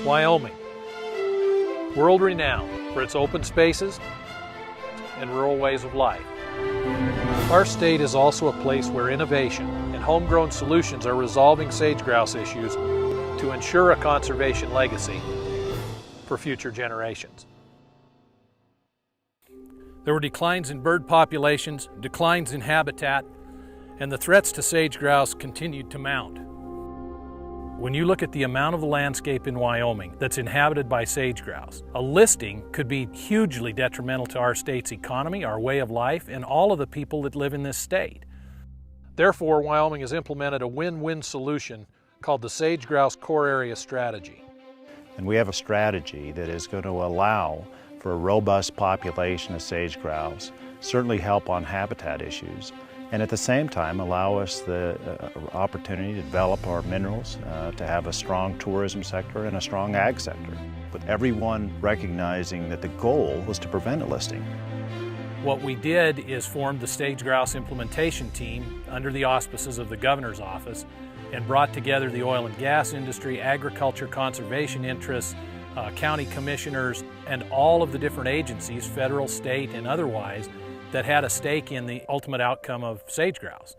Wyoming, world-renowned for its open spaces and rural ways of life. Our state is also a place where innovation and homegrown solutions are resolving sage-grouse issues to ensure a conservation legacy for future generations. There were declines in bird populations, declines in habitat, and the threats to sage-grouse continued to mount. When you look at the amount of the landscape in Wyoming that's inhabited by sage-grouse, a listing could be hugely detrimental to our state's economy, our way of life, and all of the people that live in this state. Therefore, Wyoming has implemented a win-win solution called the Sage-Grouse Core Area Strategy. And we have a strategy that is going to allow for a robust population of sage-grouse, certainly help on habitat issues, and at the same time allow us the opportunity to develop our minerals, to have a strong tourism sector and a strong ag sector, with everyone recognizing that the goal was to prevent a listing. What we did is form the sage-grouse implementation team under the auspices of the governor's office and brought together the oil and gas industry, agriculture, conservation interests, county commissioners, and all of the different agencies, federal, state, and otherwise, that had a stake in the ultimate outcome of sage-grouse.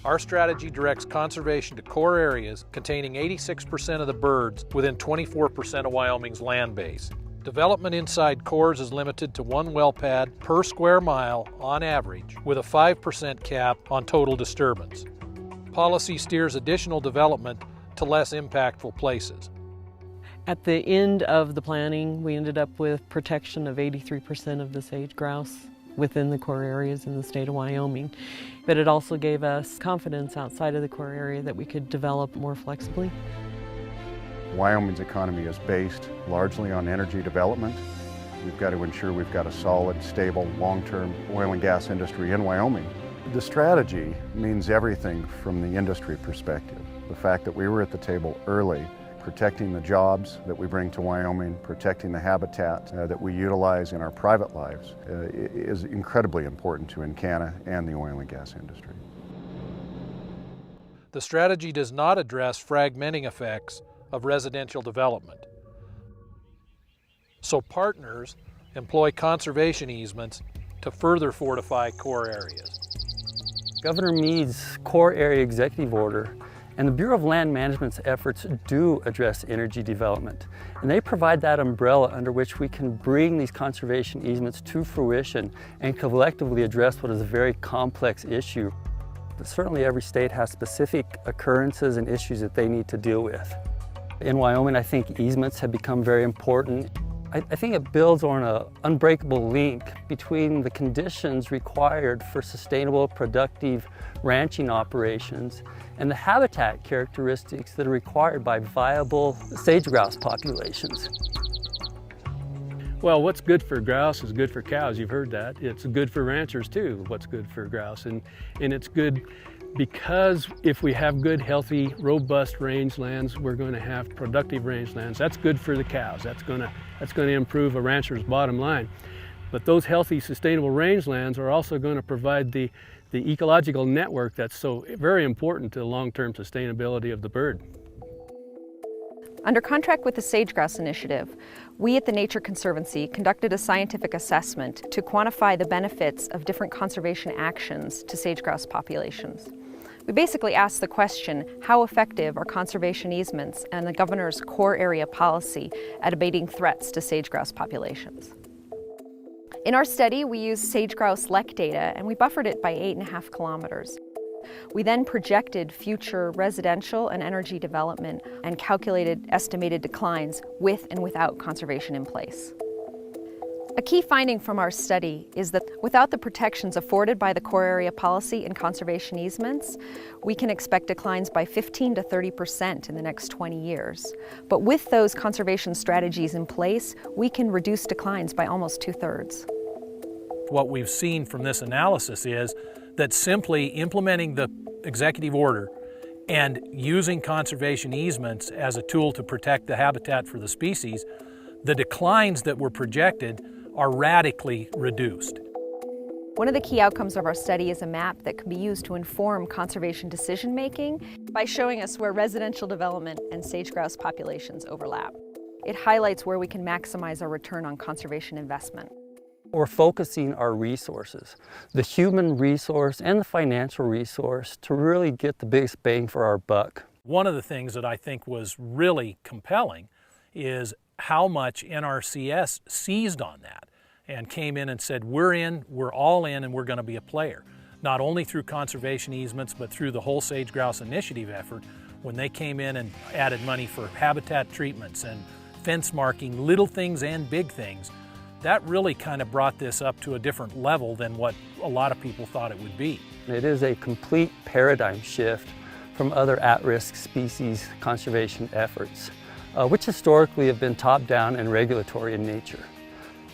Our strategy directs conservation to core areas containing 86% of the birds within 24% of Wyoming's land base. Development inside cores is limited to 1 well pad per square mile on average, with a 5% cap on total disturbance. Policy steers additional development to less impactful places. At the end of the planning, we ended up with protection of 83% of the sage-grouse within the core areas in the state of Wyoming. But it also gave us confidence outside of the core area that we could develop more flexibly. Wyoming's economy is based largely on energy development. We've got to ensure we've got a solid, stable, long-term oil and gas industry in Wyoming. The strategy means everything from the industry perspective. The fact that we were at the table early, protecting the jobs that we bring to Wyoming, protecting the habitat that we utilize in our private lives is incredibly important to Encana and the oil and gas industry. The strategy does not address fragmenting effects of residential development. So partners employ conservation easements to further fortify core areas. Governor Meade's core area executive order and the Bureau of Land Management's efforts do address energy development. And they provide that umbrella under which we can bring these conservation easements to fruition and collectively address what is a very complex issue. But certainly every state has specific occurrences and issues that they need to deal with. In Wyoming, I think easements have become very important. I think it builds on an unbreakable link between the conditions required for sustainable, productive ranching operations and the habitat characteristics that are required by viable sage-grouse populations. Well, what's good for grouse is good for cows. You've heard that. It's good for ranchers too, what's good for grouse. And it's good because if we have good, healthy, robust rangelands, we're going to have productive rangelands. That's good for the cows. That's going to improve a rancher's bottom line. But those healthy, sustainable rangelands are also going to provide the ecological network that's so very important to the long-term sustainability of the bird. Under contract with the Sage-Grouse Initiative, we at the Nature Conservancy conducted a scientific assessment to quantify the benefits of different conservation actions to sage-grouse populations. We basically asked the question, how effective are conservation easements and the governor's core area policy at abating threats to sage-grouse populations? In our study, we used sage-grouse lek data and we buffered it by 8.5 kilometers. We then projected future residential and energy development and calculated estimated declines with and without conservation in place. A key finding from our study is that without the protections afforded by the core area policy and conservation easements, we can expect declines by 15 to 30% in the next 20 years. But with those conservation strategies in place, we can reduce declines by almost 2/3. What we've seen from this analysis is that simply implementing the executive order and using conservation easements as a tool to protect the habitat for the species, the declines that were projected are radically reduced. One of the key outcomes of our study is a map that can be used to inform conservation decision-making by showing us where residential development and sage-grouse populations overlap. It highlights where we can maximize our return on conservation investment. We're focusing our resources, the human resource and the financial resource, to really get the biggest bang for our buck. One of the things that I think was really compelling is how much NRCS seized on that and came in and said, we're in, we're all in, and we're going to be a player. Not only through conservation easements, but through the whole Sage Grouse Initiative effort, when they came in and added money for habitat treatments and fence marking, little things and big things. That really kind of brought this up to a different level than what a lot of people thought it would be. It is a complete paradigm shift from other at-risk species conservation efforts, which historically have been top-down and regulatory in nature.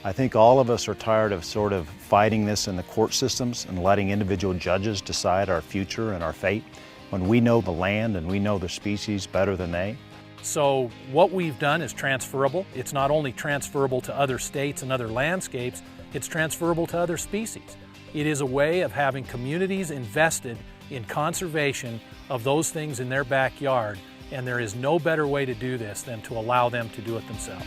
I think all of us are tired of sort of fighting this in the court systems and letting individual judges decide our future and our fate when we know the land and we know the species better than they. So what we've done is transferable. It's not only transferable to other states and other landscapes, it's transferable to other species. It is a way of having communities invested in conservation of those things in their backyard, and there is no better way to do this than to allow them to do it themselves.